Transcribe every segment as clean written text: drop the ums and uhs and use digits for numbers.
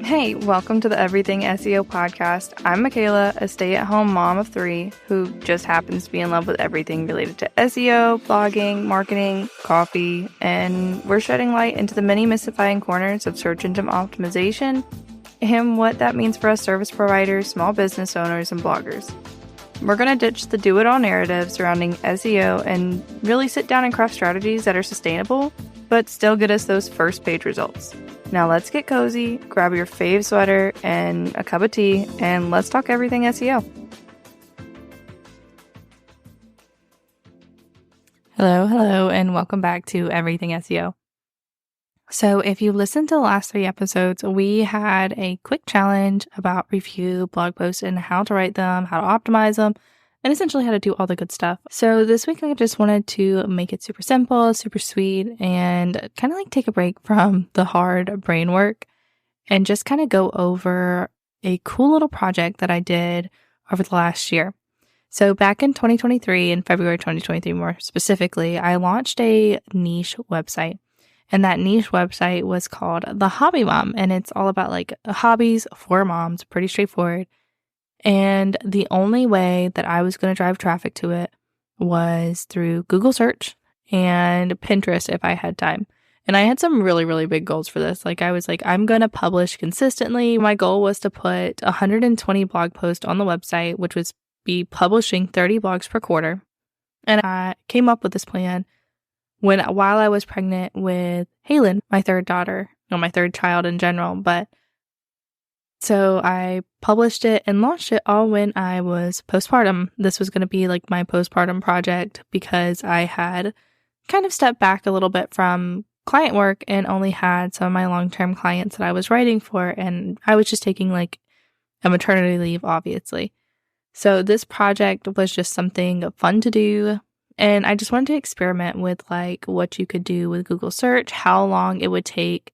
Hey, welcome to the Everything SEO podcast. I'm Michaela, a stay-at-home mom of 3 who just happens to be in love with everything related to SEO, blogging, marketing, coffee, and we're shedding light into the many mystifying corners of search engine optimization and what that means for us service providers, small business owners, and bloggers. We're going to ditch the do-it-all narrative surrounding SEO and really sit down and craft strategies that are sustainable, but still get us those first page results. Now let's get cozy, grab your fave sweater and a cup of tea, and let's talk everything SEO. Hello, and welcome back to Everything SEO. So if you listened to the last 3 episodes, we had a quick challenge about review blog posts and how to write them, how to optimize them, and essentially how to do all the good stuff. So this week I just wanted to make it super simple, super sweet, and kind of like take a break from the hard brain work and just kind of go over a cool little project that I did over the last year. So back in 2023, in February 2023 more specifically, I launched a niche website. And that niche website was called The Hobby Mom. And it's all about like hobbies for moms, pretty straightforward. And the only way that I was going to drive traffic to it was through Google search and Pinterest if I had time. And I had some really, really big goals for this. Like I was like, I'm going to publish consistently. My goal was to put 120 blog posts on the website, which was publishing 30 blogs per quarter. And I came up with this plan while I was pregnant with Halen, my third daughter, my third child in general. But so I published it and launched it all when I was postpartum. This was going to be like my postpartum project because I had kind of stepped back a little bit from client work and only had some of my long-term clients that I was writing for. And I was just taking like a maternity leave, obviously. So this project was just something fun to do. And I just wanted to experiment with like what you could do with Google search, how long it would take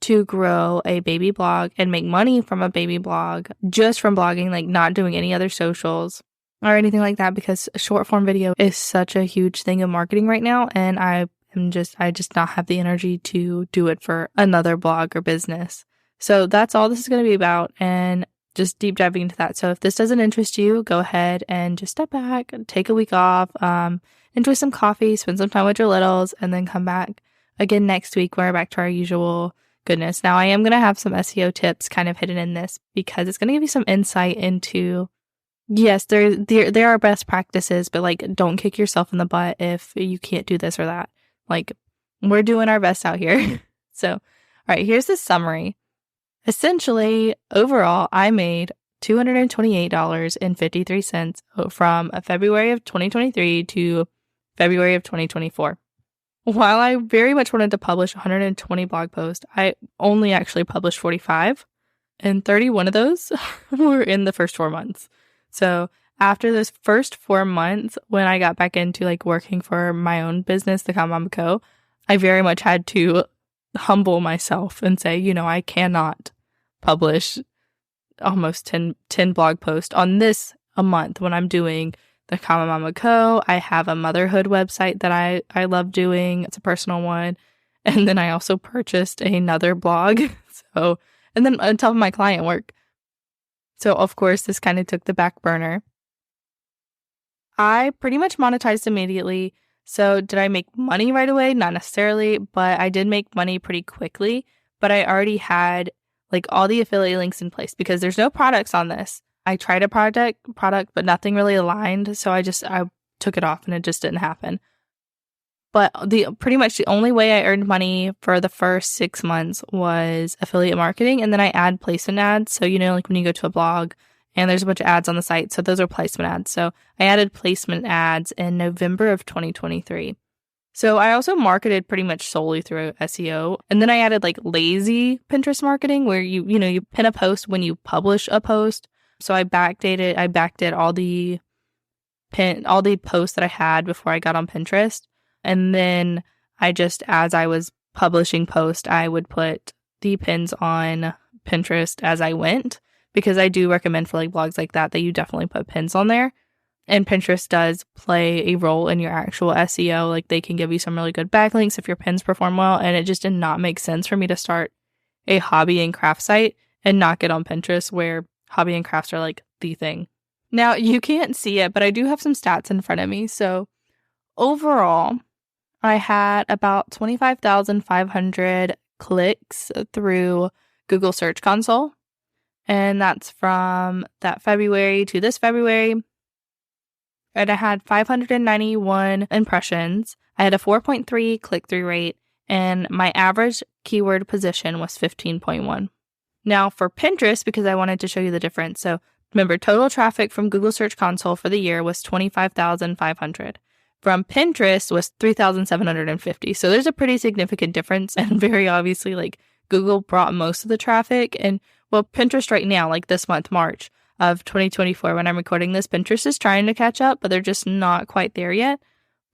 to grow a baby blog and make money from a baby blog just from blogging, like not doing any other socials or anything like that, because short form video is such a huge thing in marketing right now. And I just not have the energy to do it for another blog or business. So that's all this is going to be about. And just deep diving into that. So if this doesn't interest you, go ahead and just step back, take a week off, enjoy some coffee, spend some time with your littles, and then come back again next week. We're back to our usual goodness. Now, I am going to have some SEO tips kind of hidden in this because it's going to give you some insight into, yes, there are best practices, but like don't kick yourself in the butt if you can't do this or that. Like we're doing our best out here. So, all right, here's the summary. Essentially, overall, I made $228.53 from February of 2023 to February of 2024. While I very much wanted to publish 120 blog posts, I only actually published 45, and 31 of those were in the first 4 months. So after those first 4 months, when I got back into like working for my own business, the Calm Mama Co., I very much had to humble myself and say, I cannot publish almost 10 blog posts on this a month when I'm doing the Calm Mama Co. I have a motherhood website that I love doing. It's a personal one. And then I also purchased another blog. And then on top of my client work. So of course, this kind of took the back burner. I pretty much monetized immediately. So did I make money right away? Not necessarily, but I did make money pretty quickly. But I already had like all the affiliate links in place because there's no products on this. I tried a product, but nothing really aligned. So I took it off and it just didn't happen. But pretty much the only way I earned money for the first 6 months was affiliate marketing. And then I add placement ads. So, like when you go to a blog and there's a bunch of ads on the site. So those are placement ads. So I added placement ads in November of 2023. So I also marketed pretty much solely through SEO. And then I added like lazy Pinterest marketing where you pin a post when you publish a post. So I backdid all the posts that I had before I got on Pinterest. And then as I was publishing posts, I would put the pins on Pinterest as I went, because I do recommend for like blogs like that you definitely put pins on there. And Pinterest does play a role in your actual SEO. Like they can give you some really good backlinks if your pins perform well. And it just did not make sense for me to start a hobby and craft site and not get on Pinterest where hobby and crafts are like the thing. Now, you can't see it, but I do have some stats in front of me. So overall, I had about 25,500 clicks through Google Search Console. And that's from that February to this February. And I had 591 impressions. I had a 4.3 click-through rate, and my average keyword position was 15.1. Now for Pinterest, because I wanted to show you the difference. So remember, total traffic from Google Search Console for the year was 25,500. From Pinterest was 3,750. So there's a pretty significant difference. And very obviously, like, Google brought most of the traffic. And well, Pinterest right now, like this month, March of 2024, when I'm recording this, Pinterest is trying to catch up, but they're just not quite there yet.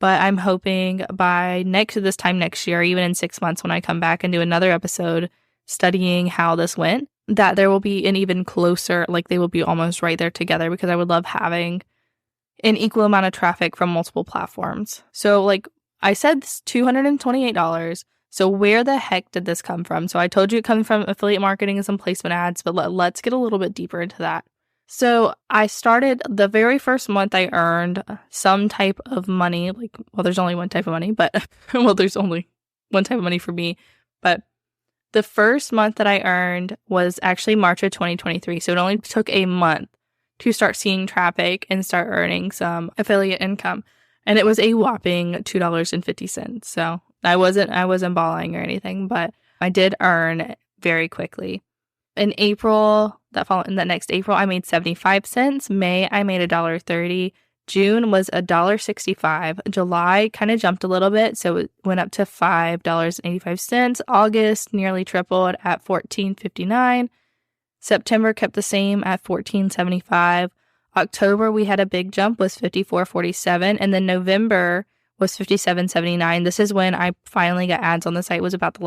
But I'm hoping by this time next year, even in 6 months, when I come back and do another episode studying how this went, that there will be an even closer, like they will be almost right there together, because I would love having an equal amount of traffic from multiple platforms. So like I said, $228. So where the heck did this come from? So I told you it comes from affiliate marketing and some placement ads, but let's get a little bit deeper into that. So I started the very first month I earned some type of money. Like, well, there's only one type of money, but well, there's only one type of money for me. But the first month that I earned was actually March of 2023. So it only took a month to start seeing traffic and start earning some affiliate income. And it was a whopping $2.50. So I wasn't balling or anything, but I did earn very quickly. In April, that next April, I made 75 cents. May, I made $1.30. June was $1.65. July kind of jumped a little bit, so it went up to $5.85. August nearly tripled at $14.59. September kept the same at $14.75. October, we had a big jump, was $54.47, and then November was $57.79. This is when I finally got ads on the site. It was about the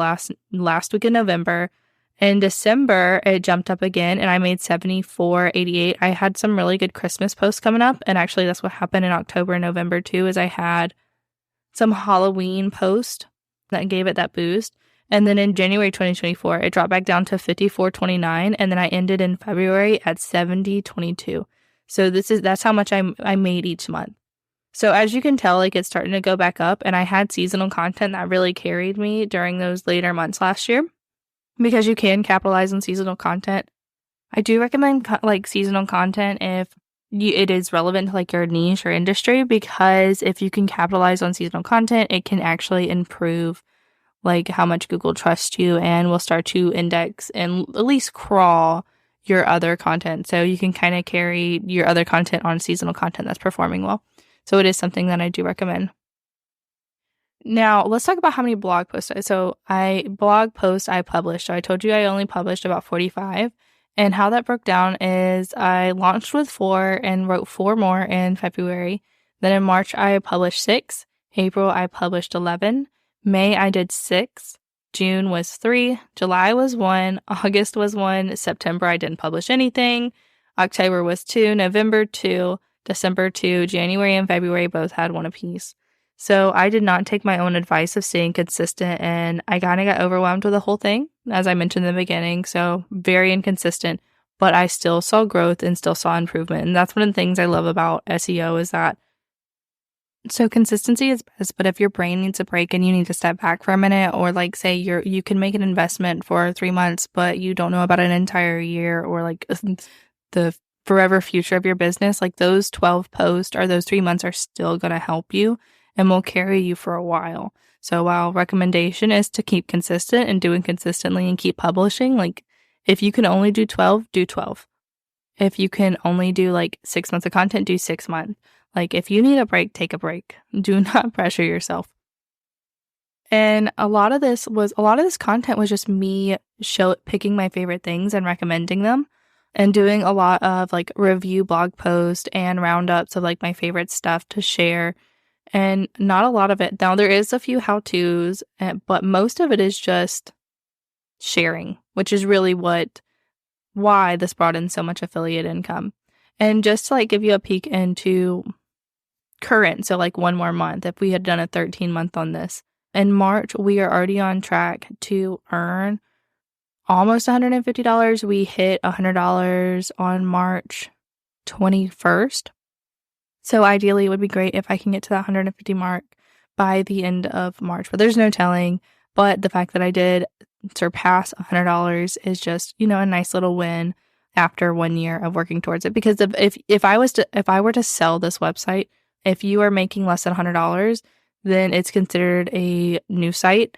last week in November. In December, it jumped up again, and I made $74.88. I had some really good Christmas posts coming up, and actually that's what happened in October and November too, is I had some Halloween posts that gave it that boost. And then in January 2024, it dropped back down to $54.29, and then I ended in February at $70.22. So that's how much I made each month. So as you can tell, like, it's starting to go back up, and I had seasonal content that really carried me during those later months last year, because you can capitalize on seasonal content. I do recommend seasonal content if it is relevant to like your niche or industry, because if you can capitalize on seasonal content, it can actually improve like how much Google trusts you and will start to index and at least crawl your other content. So you can kind of carry your other content on seasonal content that's performing well. So it is something that I do recommend. Now, let's talk about how many blog posts. So blog posts I published. So I told you I only published about 45. And how that broke down is I launched with 4 and wrote 4 more in February. Then in March, I published 6. April, I published 11. May, I did 6. June was 3. July was 1. August was 1. September, I didn't publish anything. October was 2. November, 2. December, 2. January and February both had 1 apiece. So I did not take my own advice of staying consistent, and I kind of got overwhelmed with the whole thing, as I mentioned in the beginning. So very inconsistent, but I still saw growth and still saw improvement. And that's one of the things I love about SEO is that, so consistency is best, but if your brain needs a break and you need to step back for a minute, or like say you can make an investment for 3 months, but you don't know about an entire year or like the forever future of your business, like those 12 posts or those 3 months are still going to help you and will carry you for a while. So while recommendation is to keep consistent and doing consistently and keep publishing, like if you can only do 12, do 12. If you can only do like 6 months of content, do 6 months. Like if you need a break, take a break. Do not pressure yourself. And a lot of this content was just me picking my favorite things and recommending them, and doing a lot of like review blog posts and roundups of like my favorite stuff to share. And not a lot of it. Now, there is a few how-tos, but most of it is just sharing, which is really why this brought in so much affiliate income. And just to like give you a peek into current, so like 1 more month, if we had done a 13-month on this, in March, we are already on track to earn almost $150. We hit $100 on March 21st. So ideally, it would be great if I can get to that 150 mark by the end of March, but there's no telling. But the fact that I did surpass $100 is just, a nice little win after 1 year of working towards it. Because if I were to sell this website, if you are making less than $100, then it's considered a new site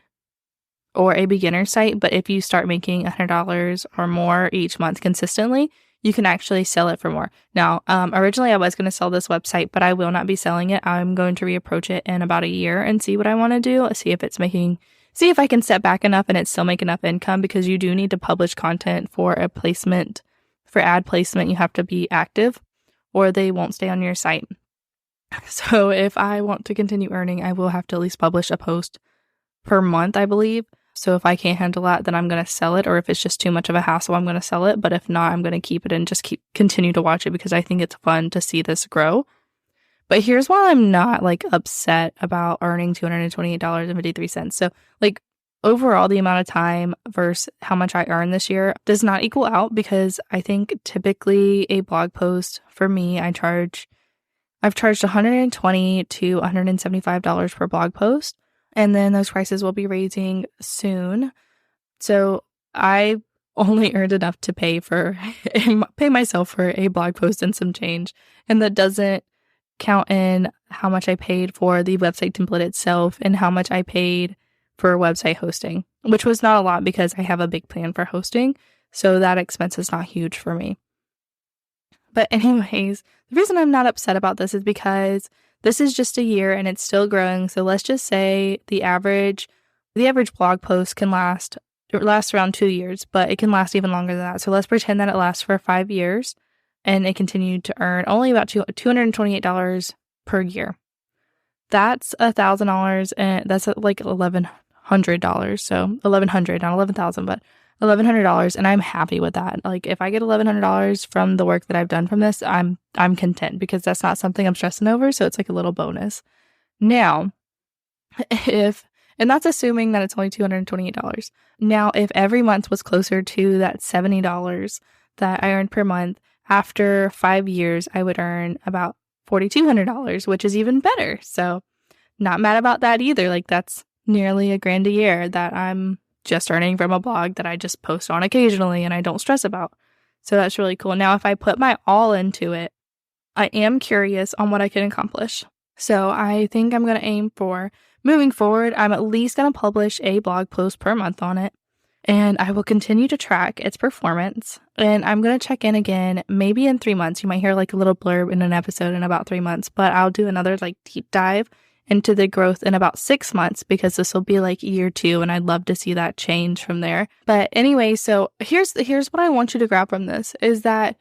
or a beginner site. But if you start making $100 or more each month consistently, you can actually sell it for more. Now, originally I was going to sell this website, but I will not be selling it. I'm going to reapproach it in about a year and see what I want to do. See if I can step back enough and it's still make enough income, because you do need to publish content for a placement. For ad placement, you have to be active or they won't stay on your site. So if I want to continue earning, I will have to at least publish a post per month, I believe. So if I can't handle that, then I'm going to sell it. Or if it's just too much of a hassle, I'm going to sell it. But if not, I'm going to keep it and just continue to watch it, because I think it's fun to see this grow. But here's why I'm not upset about earning $228.53. So overall, the amount of time versus how much I earned this year does not equal out, because I think typically a blog post for me, I've charged $120 to $175 per blog post. And then those prices will be raising soon. So I only earned enough to pay myself for a blog post and some change. And that doesn't count in how much I paid for the website template itself and how much I paid for website hosting, which was not a lot because I have a big plan for hosting. So that expense is not huge for me. But anyways, the reason I'm not upset about this is because this is just a year and it's still growing. So let's just say the average blog post can last around 2 years, but it can last even longer than that. So let's pretend that it lasts for 5 years and it continued to earn only about $228 per year. That's $1,000, and that's $1,100. So $1,100, not $11,000, but $1,100, and I'm happy with that. If I get $1,100 from the work that I've done from this, I'm content, because that's not something I'm stressing over. So it's a little bonus. Now, and that's assuming that it's only $228. Now, if every month was closer to that $70 that I earned per month, after 5 years, I would earn about $4,200, which is even better. So not mad about that either. That's nearly $1,000 a year that I'm just earning from a blog that I just post on occasionally and I don't stress about. So that's really cool. Now, if I put my all into it, I am curious on what I can accomplish. So I think I'm going to aim for, moving forward, I'm at least going to publish a blog post per month on it. And I will continue to track its performance. And I'm going to check in again, maybe in 3 months. You might hear a little blurb in an episode in about 3 months, but I'll do another deep dive into the growth in about 6 months, because this will be year 2 and I'd love to see that change from there. But anyway, so here's what I want you to grab from this is that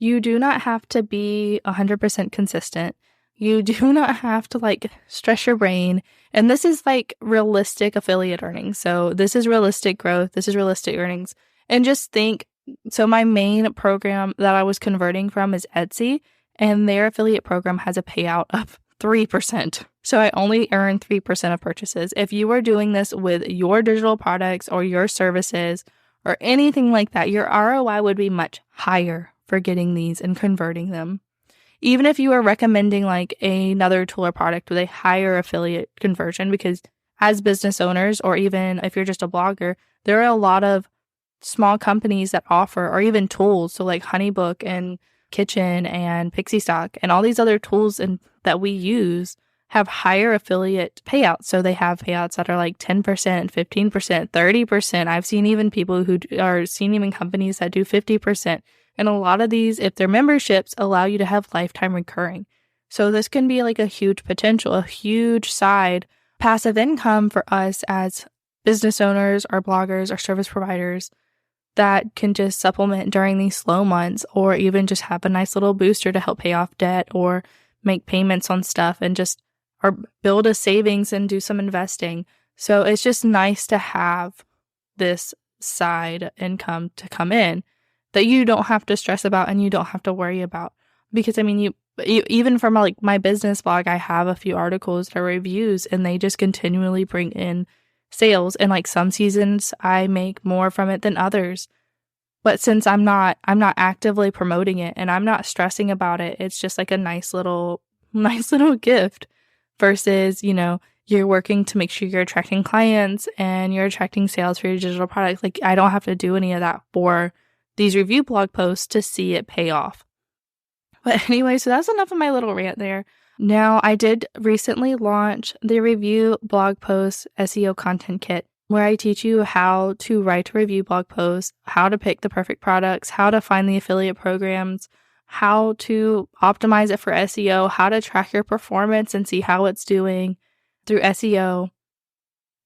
you do not have to be 100% consistent. You do not have to stress your brain. And this is realistic affiliate earnings. So this is realistic growth. This is realistic earnings. And just think, so my main program that I was converting from is Etsy, and their affiliate program has a payout of 3%. So I only earn 3% of purchases. If you are doing this with your digital products or your services or anything like that, your ROI would be much higher for getting these and converting them. Even if you are recommending another tool or product with a higher affiliate conversion, because as business owners, or even if you're just a blogger, there are a lot of small companies that offer, or even tools. So Honeybook and Kitchen and Pixie Stock and all these other tools that we use have higher affiliate payouts. So they have payouts that are 10%, 15%, 30%. I've seen even people who are seen even companies that do 50%. And a lot of these, if their memberships, allow you to have lifetime recurring. So this can be a huge potential, a huge side passive income for us as business owners or bloggers or service providers that can just supplement during these slow months, or even just have a nice little booster to help pay off debt or make payments on stuff and or build a savings and do some investing. So it's just nice to have this side income to come in that you don't have to stress about and you don't have to worry about. Because you even from my business blog, I have a few articles that are reviews, and they just continually bring in sales, and like some seasons I make more from it than others. But since I'm not actively promoting it and I'm not stressing about it, it's just like a nice little gift versus, you're working to make sure you're attracting clients and you're attracting sales for your digital product. Like, I don't have to do any of that for these review blog posts to see it pay off. But anyway, so that's enough of my little rant there. Now, I did recently launch the review blog post SEO content kit, where I teach you how to write a review blog post, how to pick the perfect products, how to find the affiliate programs, how to optimize it for SEO, how to track your performance and see how it's doing through SEO.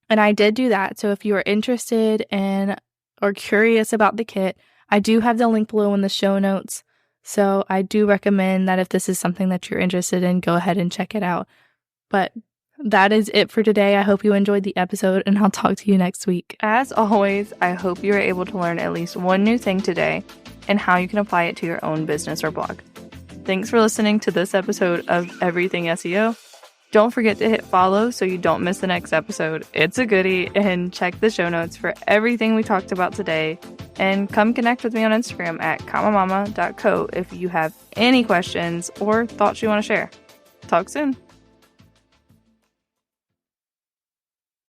And I did do that. So if you are interested in or curious about the kit, I do have the link below in the show notes. So I do recommend that if this is something that you're interested in, go ahead and check it out. But that is it for today. I hope you enjoyed the episode, and I'll talk to you next week. As always, I hope you were able to learn at least one new thing today and how you can apply it to your own business or blog. Thanks for listening to this episode of Everything SEO. Don't forget to hit follow so you don't miss the next episode. It's a goodie, and check the show notes for everything we talked about today. And come connect with me on Instagram at comamama.co if you have any questions or thoughts you want to share. Talk soon.